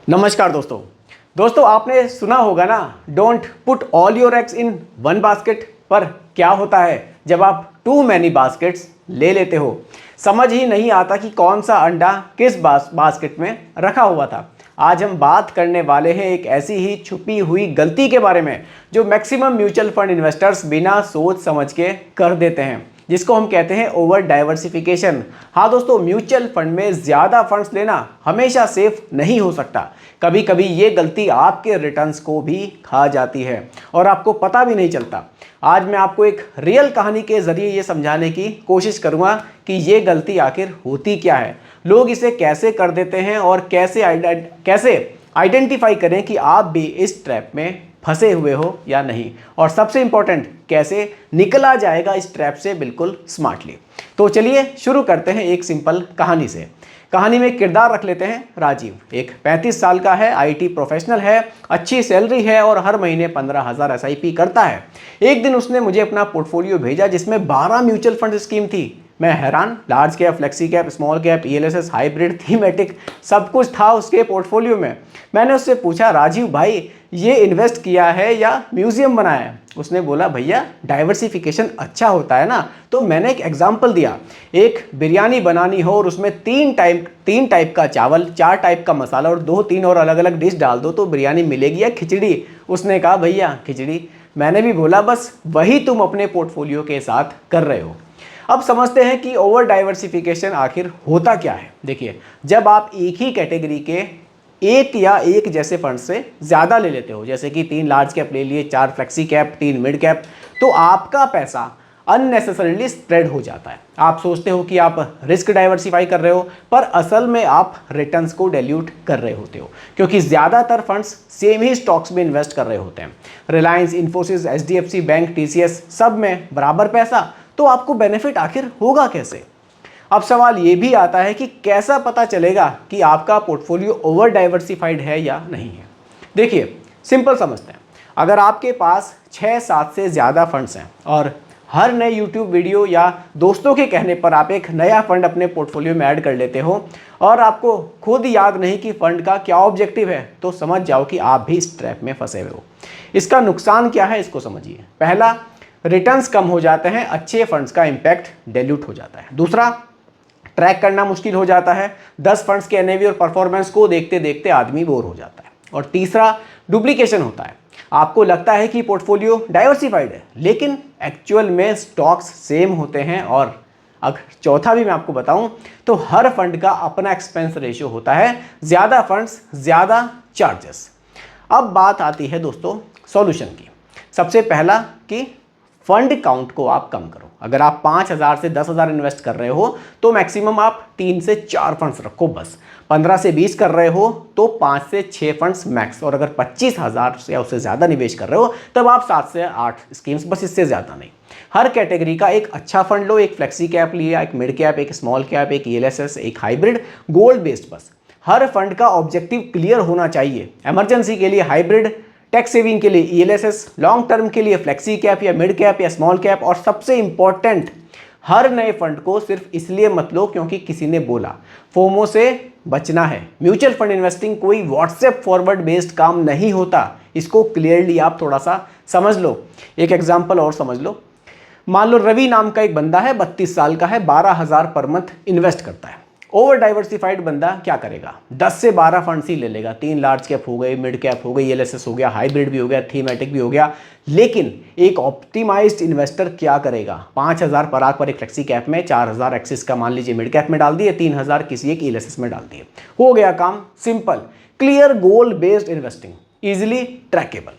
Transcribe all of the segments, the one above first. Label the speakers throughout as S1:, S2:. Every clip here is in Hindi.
S1: नमस्कार दोस्तों आपने सुना होगा ना, don't put all your eggs in one basket. पर क्या होता है जब आप टू मैनी बास्केट्स ले लेते हो? समझ ही नहीं आता कि कौन सा अंडा किस बास्केट में रखा हुआ था। आज हम बात करने वाले हैं एक ऐसी ही छुपी हुई गलती के बारे में जो मैक्सिमम म्यूचुअल फंड इन्वेस्टर्स बिना सोच समझ के कर देते हैं, जिसको हम कहते हैं ओवर डाइवर्सिफिकेशन। हाँ दोस्तों, म्यूचुअल फंड में ज़्यादा फंड्स लेना हमेशा सेफ नहीं हो सकता। कभी कभी ये गलती आपके रिटर्न्स को भी खा जाती है और आपको पता भी नहीं चलता। आज मैं आपको एक रियल कहानी के ज़रिए ये समझाने की कोशिश करूँगा कि ये गलती आखिर होती क्या है, लोग इसे कैसे कर देते हैं और कैसे आइडेंटिफाई करें कि आप भी इस ट्रैप में फंसे हुए हो या नहीं, और सबसे इंपॉर्टेंट कैसे निकला जाएगा इस ट्रैप से बिल्कुल स्मार्टली। तो चलिए शुरू करते हैं एक सिंपल कहानी से। कहानी में किरदार रख लेते हैं राजीव। एक 35 साल का है, आईटी प्रोफेशनल है, अच्छी सैलरी है और हर महीने 15,000 एसआईपी करता है। एक दिन उसने मुझे अपना पोर्टफोलियो भेजा जिसमें 12 म्यूचुअल फंड स्कीम थी। मैं हैरान, large cap, flexi cap, small cap, ELSS, hybrid, thematic, सब कुछ था उसके पोर्टफोलियो में। मैंने उससे पूछा, राजीव भाई ये इन्वेस्ट किया है या म्यूजियम बनाया है? उसने बोला, भैया डाइवर्सिफिकेशन अच्छा होता है ना। तो मैंने एक एग्जांपल दिया, एक बिरयानी बनानी हो और उसमें तीन टाइप का चावल, 4 टाइप का मसाला और 2-3 और अलग अलग डिश डाल दो तो बिरयानी मिलेगी या खिचड़ी? उसने कहा, भैया खिचड़ी। मैंने भी बोला, बस वही तुम अपने पोर्टफोलियो के साथ कर रहे हो। अब समझते हैं कि ओवर डाइवर्सिफिकेशन आखिर होता क्या है। देखिए, जब आप एक ही कैटेगरी के एक जैसे फंड से ज़्यादा ले लेते हो, जैसे कि 3 लार्ज कैप ले लिए, 4 फ्लेक्सी कैप, 3 मिड कैप, तो आपका पैसा अननेसेसरीली स्प्रेड हो जाता है। आप सोचते हो कि आप रिस्क डाइवर्सिफाई कर रहे हो, पर असल में आप रिटर्न्स को डाइल्यूट कर रहे होते हो, क्योंकि ज़्यादातर फंड्स सेम ही स्टॉक्स में इन्वेस्ट कर रहे होते हैं। Reliance, Infosys, HDFC bank, TCS, सब में बराबर पैसा, तो आपको बेनिफिट आखिर होगा कैसे? अब सवाल ये भी आता है कि कैसा पता चलेगा कि आपका पोर्टफोलियो ओवर डाइवर्सिफाइड है या नहीं है। देखिए, सिंपल समझते हैं। अगर आपके पास 6-7 से ज़्यादा फंड्स हैं और हर नए यूट्यूब वीडियो या दोस्तों के कहने पर आप एक नया फंड अपने पोर्टफोलियो में ऐड कर लेते हो और आपको खुद याद नहीं कि फंड का क्या ऑब्जेक्टिव है, तो समझ जाओ कि आप भी इस ट्रैप में फंसे हुए हो। इसका नुकसान क्या है, इसको समझिए। पहला, रिटर्न्स कम हो जाते हैं, अच्छे फंड्स का इंपैक्ट डाइल्यूट हो जाता है। दूसरा, ट्रैक करना मुश्किल हो जाता है, 10 फंड्स के एनएवी और परफॉर्मेंस को देखते देखते आदमी बोर हो जाता है। और तीसरा, डुप्लीकेशन होता है। आपको लगता है कि पोर्टफोलियो डाइवर्सिफाइड है, लेकिन एक्चुअल में स्टॉक्स सेम होते हैं। और अगर चौथा भी मैं आपको बताऊं तो हर फंड का अपना एक्सपेंस रेशियो होता है, ज़्यादा फंड्स ज़्यादा चार्जेस। अब बात आती है दोस्तों सॉल्यूशन की। सबसे पहला कि फंड काउंट को आप कम करो। अगर आप 5,000 से 10,000 इन्वेस्ट कर रहे हो तो मैक्सिमम आप 3 से 4 फंड्स रखो बस। 15 से 20 कर रहे हो तो 5 से 6 फंड्स मैक्स। और अगर 25,000 या उससे ज़्यादा निवेश कर रहे हो तब आप 7 से 8 स्कीम्स, बस इससे ज़्यादा नहीं। हर कैटेगरी का एक अच्छा फंड लो, एक फ्लेक्सी कैप लिया, एक मिड कैप, एक स्मॉल कैप, एक ईएलएसएस, एक हाइब्रिड, गोल्ड बेस्ड। बस हर फंड का ऑब्जेक्टिव क्लियर होना चाहिए। इमरजेंसी के लिए हाइब्रिड, टैक्स सेविंग के लिए ईएलएसएस, लॉन्ग टर्म के लिए फ्लेक्सी कैप या मिड कैप या स्मॉल कैप। और सबसे इंपॉर्टेंट, हर नए फंड को सिर्फ इसलिए मत लो क्योंकि किसी ने बोला। फोमो से बचना है। म्यूचुअल फंड इन्वेस्टिंग कोई व्हाट्सएप फॉरवर्ड बेस्ड काम नहीं होता, इसको क्लियरली आप थोड़ा सा समझ लो। एक एग्जांपल और समझ लो। मान लो रवि नाम का एक बंदा है, 32 साल का है, 12,000 पर मंथ इन्वेस्ट करता है। ओवर डाइवर्सिफाइड बंदा क्या करेगा? 10 से 12 फंड्स ही ले लेगा। 3 लार्ज कैप हो गए, मिड कैप हो गई, ईएलएसएस हो गया, हाइब्रिड भी हो गया, थीमेटिक भी हो गया। लेकिन एक ऑप्टिमाइज्ड इन्वेस्टर क्या करेगा? 5,000 पराग पर एक फ्लेक्सी कैप में, 4,000 एक्सिस का मान लीजिए मिड कैप में डाल दिए, 3,000 किसी एक ईएलएसएस में डाल दिए। हो गया काम simple. Clear goal based investing, easily trackable.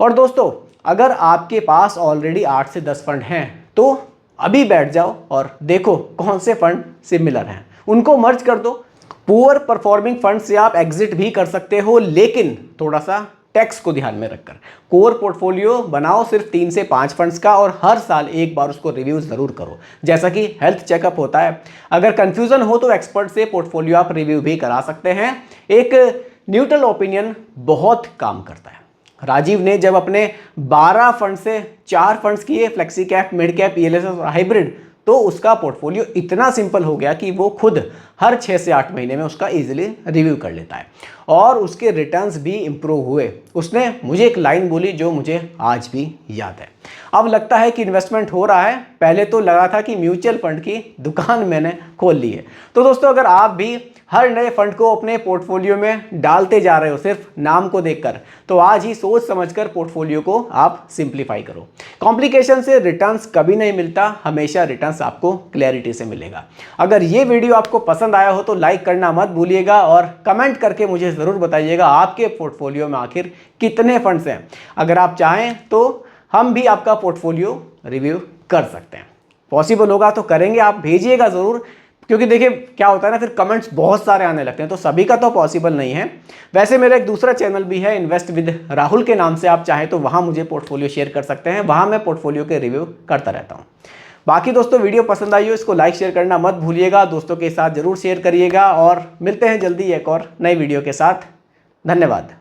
S1: और दोस्तों, अगर आपके पास ऑलरेडी 8 से 10 फंड हैं तो अभी बैठ जाओ और देखो कौन से फंड सिमिलर हैं, उनको मर्ज कर दो। पुअर परफॉर्मिंग फंड से आप एग्जिट भी कर सकते हो, लेकिन थोड़ा सा टैक्स को ध्यान में रखकर। कोर पोर्टफोलियो बनाओ सिर्फ 3 से 5 फंड्स का और हर साल एक बार उसको रिव्यू जरूर करो, जैसा कि हेल्थ चेकअप होता है। अगर कंफ्यूजन हो तो एक्सपर्ट से पोर्टफोलियो आप रिव्यू भी करा सकते हैं। एक न्यूट्रल ओपिनियन बहुत काम करता है। राजीव ने जब अपने 12 फंड से 4 फंड्स किए, flexi cap, mid cap, ELSS और हाइब्रिड, तो उसका पोर्टफोलियो इतना सिंपल हो गया कि वो खुद हर 6 से 8 महीने में उसका इजीली रिव्यू कर लेता है। और उसके रिटर्न्स भी इम्प्रूव हुए। उसने मुझे एक लाइन बोली जो मुझे आज भी याद है। अब लगता है कि इन्वेस्टमेंट हो रहा है, पहले तो लगा था कि म्यूचुअल फंड की दुकान मैंने खोल ली है। तो दोस्तों, अगर आप भी हर नए फंड को अपने पोर्टफोलियो में डालते जा रहे हो सिर्फ नाम को देखकर, तो आज ही सोच समझकर पोर्टफोलियो को आप सिंप्लीफाई करो। कॉम्प्लिकेशन से रिटर्न्स कभी नहीं मिलता, हमेशा रिटर्न्स आपको क्लैरिटी से मिलेगा। अगर ये वीडियो आपको पसंद आया हो तो लाइक करना मत भूलिएगा और कमेंट करके मुझे ज़रूर बताइएगा आपके पोर्टफोलियो में आखिर कितने फंड्स हैं। अगर आप चाहें तो हम भी आपका पोर्टफोलियो रिव्यू कर सकते हैं। पॉसिबल होगा तो करेंगे, आप भेजिएगा ज़रूर, क्योंकि देखिए क्या होता है ना, फिर कमेंट्स बहुत सारे आने लगते हैं, तो सभी का तो पॉसिबल नहीं है। वैसे मेरा एक दूसरा चैनल भी है, इन्वेस्ट विद राहुल के नाम से, आप चाहें तो वहाँ मुझे पोर्टफोलियो शेयर कर सकते हैं, वहाँ मैं पोर्टफोलियो के रिव्यू करता रहता हूँ। बाकी दोस्तों, वीडियो पसंद आई हो इसको लाइक शेयर करना मत भूलिएगा, दोस्तों के साथ ज़रूर शेयर करिएगा और मिलते हैं जल्दी एक और नई वीडियो के साथ। धन्यवाद।